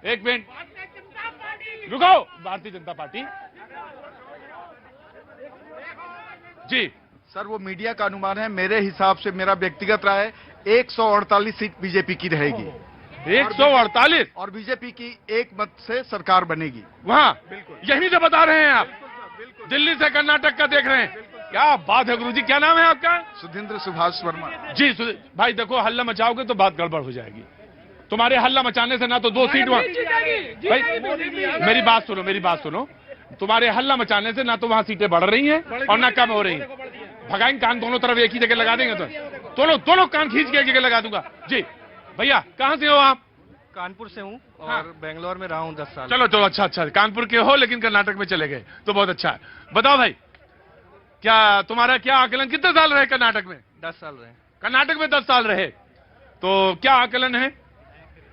एक मिनट रुको, भारतीय जनता पार्टी जी सर वो मीडिया का अनुमान है, मेरे हिसाब से मेरा व्यक्तिगत राय 148 सीट बीजेपी की रहेगी। 148 और बीजेपी की एक मत से सरकार बनेगी वहां। यही तो बता रहे हैं आप, दिल्ली से कर्नाटक का देख रहे हैं। क्या बात है गुरुजी, क्या नाम है आपका? सुधींद्र सुभाष वर्मा जी भाई देखो, हल्ला मचाओगे तो बात गड़बड़ हो जाएगी। तुम्हारे हल्ला मचाने से ना तो 2 सीट वहां, भाई मेरी बात सुनो, मेरी बात सुनो, तुम्हारे हल्ला मचाने से ना तो वहां सीटें बढ़ रही हैं और ना कम हो रही हैं। भगाएंगे कान दोनों तरफ एक ही जगह लगा देंगे तो दोनों कान खींच के एक जगह लगा दूंगा। जी भैया कहां से हो आप? कानपुर से हूँ और हाँ। बेंगलोर में रहा हूँ 10 साल। चलो चलो, अच्छा, कानपुर के हो लेकिन कर्नाटक में चले गए तो बहुत अच्छा है। बताओ भाई, क्या तुम्हारा क्या आकलन, कितने साल रहे कर्नाटक में? 10 साल रहे। कर्नाटक में 10 साल रहे, तो क्या आकलन है?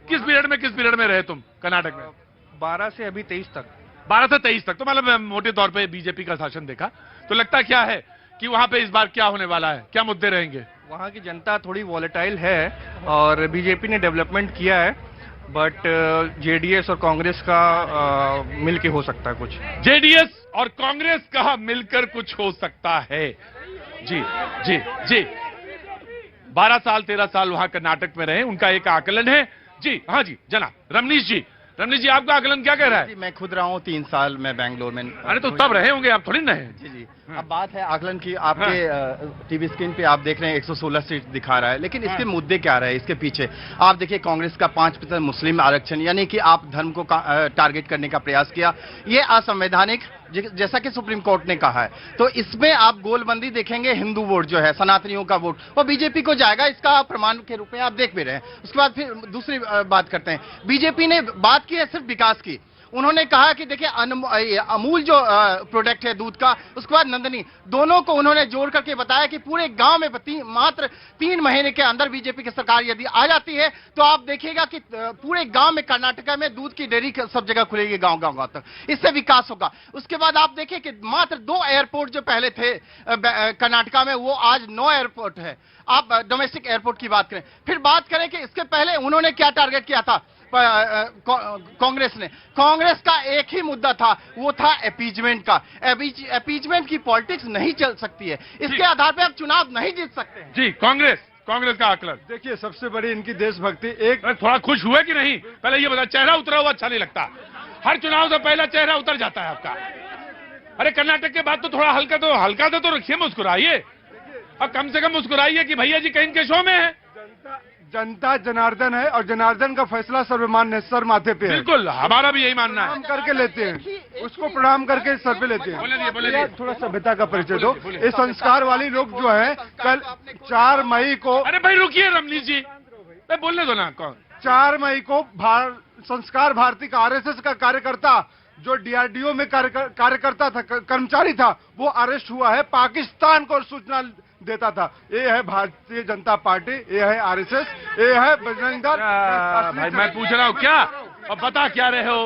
किस पीरियड में रहे तुम कर्नाटक में? 12 से अभी 23 तक। 12 से 23 तक। तो मतलब मोटे तौर पे बीजेपी का शासन देखा, तो लगता क्या है कि वहां पे इस बार क्या होने वाला है, क्या मुद्दे रहेंगे? वहाँ की जनता थोड़ी वॉलेटाइल है और बीजेपी ने डेवलपमेंट किया है, बट जेडीएस और कांग्रेस का मिलके हो सकता है कुछ। जेडीएस और कांग्रेस का मिलकर कुछ हो सकता है। जी जी जी 12 साल 13 साल वहां कर्नाटक में रहे, उनका एक आकलन है। जी हाँ जी जनाब रमनीश जी, रमनीश जी आपका आकलन क्या कह रहा है? जी मैं खुद रहा हूँ 3 साल में बेंगलोर में। अरे तो तब रहे होंगे, आप थोड़ी ना है। जी जी अब बात है आकलन की, आपके टीवी स्क्रीन पे आप देख रहे हैं 116 सीट दिखा रहा है, लेकिन इसके मुद्दे क्या रहे इसके पीछे? आप देखिए कांग्रेस का 5% मुस्लिम आरक्षण, यानी कि आप धर्म को टारगेट करने का प्रयास किया, ये असंवैधानिक जैसा कि सुप्रीम कोर्ट ने कहा है। तो इसमें आप गोलबंदी देखेंगे, हिंदू वोट जो है सनातनियों का वोट वो बीजेपी को जाएगा, इसका प्रमाण के रूप में आप देख भी रहे हैं। उसके बाद फिर दूसरी बात करते हैं, बीजेपी ने बात की है सिर्फ विकास की। उन्होंने कहा कि देखिए अमूल जो प्रोडक्ट है दूध का, उसके बाद नंदनी, दोनों को उन्होंने जोड़ करके बताया कि पूरे गांव में मात्र 3 महीने के अंदर बीजेपी की सरकार यदि आ जाती है तो आप देखिएगा कि पूरे गांव में कर्नाटका में दूध की डेयरी सब जगह खुलेगी, गांव तक, इससे विकास होगा। उसके बाद आप देखिए कि मात्र 2 एयरपोर्ट जो पहले थे कर्नाटका में, वो आज 9 एयरपोर्ट है। आप डोमेस्टिक एयरपोर्ट की बात करें। फिर बात करें कि इसके पहले उन्होंने क्या टारगेट किया था कांग्रेस ने। कांग्रेस का एक ही मुद्दा था, वो था अपीजमेंट का। अपीजमेंट की पॉलिटिक्स नहीं चल सकती है, इसके आधार पे आप चुनाव नहीं जीत सकते हैं। जी कांग्रेस का आकलन देखिए सबसे बड़ी इनकी देशभक्ति। एक थोड़ा खुश हुए कि नहीं पहले ये बता, चेहरा उतरा हुआ अच्छा नहीं लगता, हर चुनाव से पहला चेहरा उतर जाता है आपका। अरे कर्नाटक के बाद तो थोड़ा हल्का तो रखिए, मुस्कुराइए और कम से कम मुस्कुराइए कि भैया जी कहीं के शो में है। जनता जनार्दन है और जनार्दन का फैसला सर्वमान्य, सर माथे पे है। बिल्कुल हमारा भी यही मानना है। प्रणाम करके लेते हैं, उसको प्रणाम करके सर पे लेते हैं। बोले थोड़ा सभ्यता का परिचय दो। ये संस्कार वाली लोग जो है कल 4 मई को, अरे भाई रुकिए रमनीश जी, बोलने दो ना। कौन? 4 मई को संस्कार भारती का आरएसएस का कार्यकर्ता जो डीआरडीओ में कार्यकर्ता था, कर्मचारी था, वो अरेस्ट हुआ है, पाकिस्तान को सूचना देता था। ये है भारतीय जनता पार्टी, ये है आरएसएस, ये है बजरंग दल। भाई मैं पूछ रहा हूँ क्या, और बता क्या रहे हो?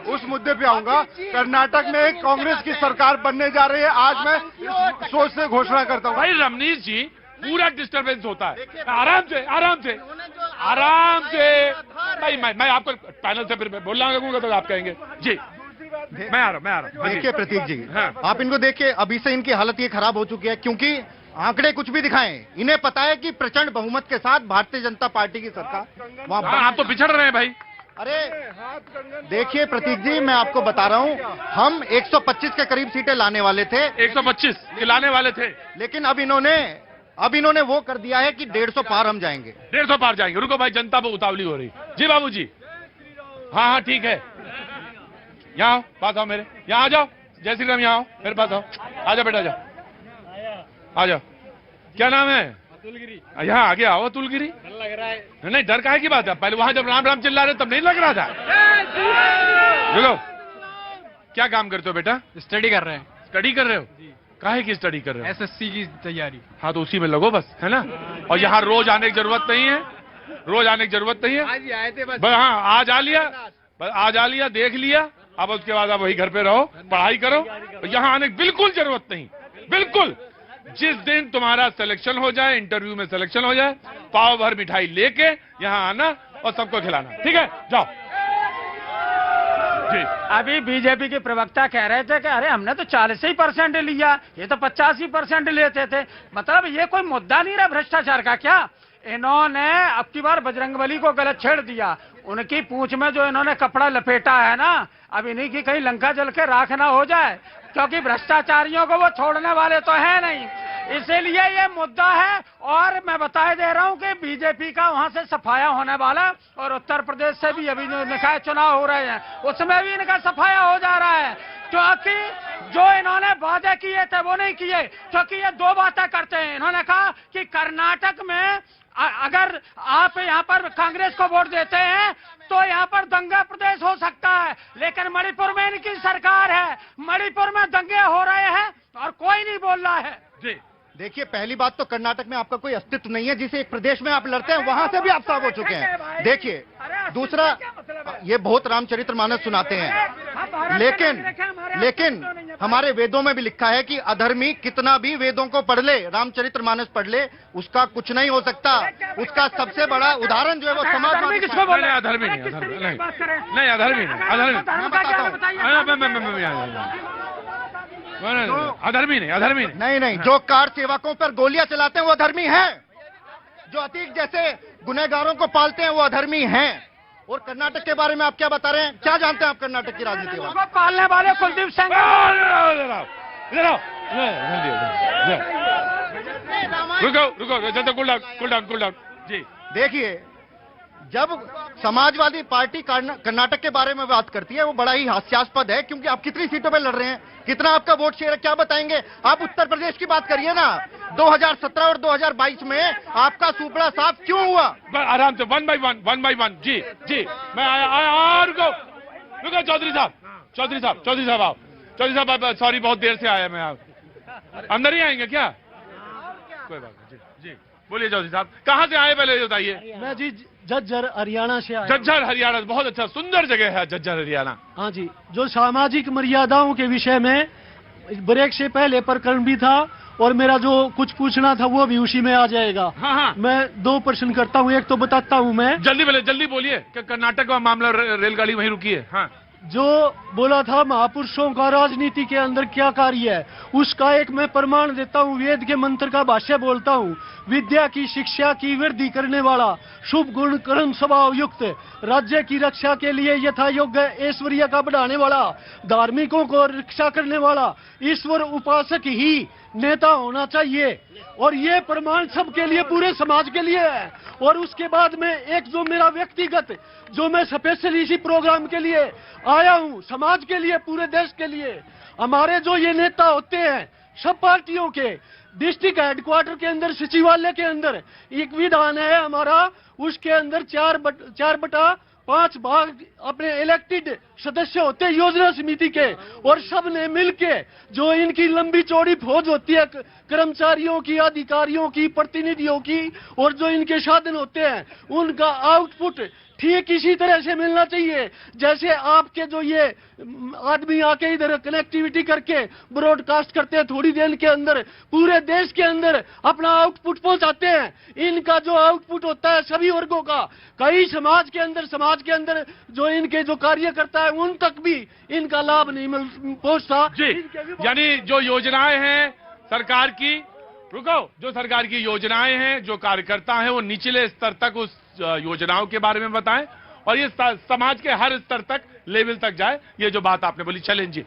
उस मुद्दे पे आऊंगा। कर्नाटक में कांग्रेस की सरकार बनने जा रही है, आज मैं इस सोच से घोषणा करता हूँ। भाई रमनीश जी पूरा डिस्टर्बेंस होता है, आराम से भाई मैं आपको पैनल से फिर बोलना लगूंगा तो आप कहेंगे। जी मैं आ रहा हूँ। देखिए प्रतीक जी, हाँ। आप इनको देखिए, अभी से इनकी हालत ये खराब हो चुकी है, क्योंकि आंकड़े कुछ भी दिखाएं, इन्हें पता है कि प्रचंड बहुमत के साथ भारतीय जनता पार्टी की सरकार वहां। आप तो पिछड़ रहे हैं भाई। अरे देखिए प्रतीक जी, मैं आपको बता रहा हूं, हम 125 के करीब सीटें लाने वाले थे। 125 लाने वाले थे, लेकिन अब इन्होंने वो कर दिया है कि 150 पार हम जाएंगे। 150 पार जाएंगे। रुको भाई, जनता बहुत उतावली हो रही। जी बाबू जी, हाँ ठीक है, यहाँ आओ, पास आओ मेरे, यहाँ आ जाओ। जय श्री राम, यहाँ आओ मेरे पास आओ। आ जाओ बेटा, आ जाओ। क्या नाम है? अतुलगिरी। यहाँ आगे आओ। अतुलगिरी लग रहा है? नहीं, डर काहे की बात है? पहले वहां जब राम राम चिल्ला रहे तब नहीं लग रहा था? बोलो क्या काम करते हो बेटा? स्टडी कर रहे हैं। स्टडी कर रहे हो? काहे की स्टडी कर रहे हो? एसएससी की तैयारी। हाँ तो उसी में लगो बस, है ना। और यहाँ रोज आने की जरूरत नहीं है, रोज आने की जरूरत नहीं है। आज ही आए थे बस। हाँ आज आ लिया, बस आज आ लिया, देख लिया, अब उसके बाद आप वही घर पे रहो, पढ़ाई करो। यहाँ आने की बिल्कुल जरूरत नहीं, बिल्कुल। जिस दिन तुम्हारा सिलेक्शन हो जाए, इंटरव्यू में सिलेक्शन हो जाए, पाव भर मिठाई लेके यहाँ आना और सबको खिलाना, ठीक है? जाओ जी। अभी बीजेपी के प्रवक्ता कह रहे थे कि अरे हमने तो 40% लिया, ये तो 85% लेते थे। मतलब ये कोई मुद्दा नहीं रहा भ्रष्टाचार का क्या? इन्होंने अब की बार बजरंगबली को गलत छेड़ दिया। उनकी पूंछ में जो इन्होंने कपड़ा लपेटा है ना, अब इन्हीं की कहीं लंका जल के राख ना हो जाए, क्योंकि भ्रष्टाचारियों को वो छोड़ने वाले तो है नहीं। इसीलिए ये मुद्दा है। और मैं बता दे रहा हूं कि बीजेपी का वहां से सफाया होने वाला, और उत्तर प्रदेश से भी अभी जो निकाय चुनाव हो रहे हैं उसमें भी इनका सफाया हो जा रहा है, क्योंकि जो इन्होंने वादे किए थे वो नहीं किए। क्योंकि ये दो बातें करते हैं। इन्होंने कहा कि कर्नाटक में अगर आप यहाँ पर कांग्रेस को वोट देते हैं तो यहाँ पर दंगा प्रदेश हो सकता है, लेकिन मणिपुर में इनकी सरकार है, मणिपुर में दंगे हो रहे हैं और कोई नहीं बोल रहा है जी। देखिए, पहली बात तो कर्नाटक में आपका कोई अस्तित्व नहीं है। जिस एक प्रदेश में आप लड़ते हैं वहां से भी आप साफ हो चुके हैं। देखिए, दूसरा, ये बहुत रामचरितमानस सुनाते हैं, लेकिन हमारे वेदों में भी लिखा है कि अधर्मी कितना भी वेदों को पढ़ ले, रामचरितमानस पढ़ ले, उसका कुछ नहीं हो सकता। उसका सबसे बड़ा उदाहरण जो है वो समाजवादी। नहीं, अधर्मी नहीं, नहीं, अधर्मी नहीं, अधर्मी नहीं। नहीं, जो कार सेवकों पर गोलियां चलाते हैं वो अधर्मी हैं। जो अतीक जैसे गुनहगारों को पालते हैं वो अधर्मी हैं। और कर्नाटक के बारे में आप क्या बता रहे हैं? क्या जानते हैं आप कर्नाटक की राजनीति के बारे में? पालने वाले कुलदीप सिंह। रुको, जल्दी कूल डाउन जी। देखिए, जब समाजवादी पार्टी कर्नाटक के बारे में बात करती है वो बड़ा ही हास्यास्पद है, क्योंकि आप कितनी सीटों पे लड़ रहे हैं, कितना आपका वोट शेयर है, क्या बताएंगे? आप उत्तर प्रदेश की बात करिए ना। 2017 और 2022 में आपका सुपड़ा साफ क्यों हुआ? आराम से, वन बाई वन। जी, मैं आया। रुको चौधरी साहब आओ। चौधरी साहब, सॉरी, बहुत देर से आया मैं। अंदर ही आएंगे क्या? कोई बात नहीं जी। बोलिए चौधरी साहब, कहाँ से आए पहले बताइए। मैं जी झज्जर हरियाणा से आया। झज्जर हरियाणा, बहुत अच्छा, सुंदर जगह है झज्जर हरियाणा। हाँ जी, जो सामाजिक मर्यादाओं के विषय में ब्रेक से पहले प्रकरण भी था, और मेरा जो कुछ पूछना था वो भी उसी में आ जाएगा। हाँ। मैं 2 प्रश्न करता हूँ, एक तो बताता हूँ मैं। जल्दी बोलिए कि कर्नाटक का मामला, रेलगाड़ी वहीं रुकी है। हाँ, जो बोला था महापुरुषों का राजनीति के अंदर क्या कार्य है, उसका एक मैं प्रमाण देता हूँ। वेद के मंत्र का भाष्य बोलता हूँ। विद्या की शिक्षा की वृद्धि करने वाला, शुभ गुण कर्म स्वभाव युक्त, राज्य की रक्षा के लिए यथा योग्य ऐश्वर्य का बढ़ाने वाला, धार्मिकों को रक्षा करने वाला, ईश्वर उपासक ही नेता होना चाहिए। और ये प्रमाण सबके लिए, पूरे समाज के लिए है। और उसके बाद में एक जो मेरा व्यक्तिगत, जो मैं स्पेशल इसी प्रोग्राम के लिए आया हूँ, समाज के लिए, पूरे देश के लिए, हमारे जो ये नेता होते हैं सब पार्टियों के, डिस्ट्रिक्ट हेडक्वार्टर के अंदर, सचिवालय के अंदर एक विधान है हमारा, उसके अंदर 4/5 भाग अपने इलेक्टेड सदस्य होते हैं योजना समिति के, और सब ने मिलके जो इनकी लंबी चौड़ी फौज होती है कर्मचारियों की, अधिकारियों की, प्रतिनिधियों की, और जो इनके साधन होते हैं उनका आउटपुट ठीक इसी तरह से मिलना चाहिए जैसे आपके जो ये आदमी आके इधर कनेक्टिविटी करके ब्रॉडकास्ट करते हैं, थोड़ी देर के अंदर पूरे देश के अंदर अपना आउटपुट पहुंचाते हैं। इनका जो आउटपुट होता है सभी वर्गों का, कई समाज के अंदर जो इनके जो कार्य करता है उन तक भी इनका लाभ नहीं पहुंचता जी। यानी जो योजनाएं हैं सरकार की, जो सरकार की योजनाएं हैं, जो कार्यकर्ता हैं वो निचले स्तर तक उस योजनाओं के बारे में बताएं, और ये समाज के हर स्तर तक, लेवल तक जाए। ये जो बात आपने बोली, चलें जी।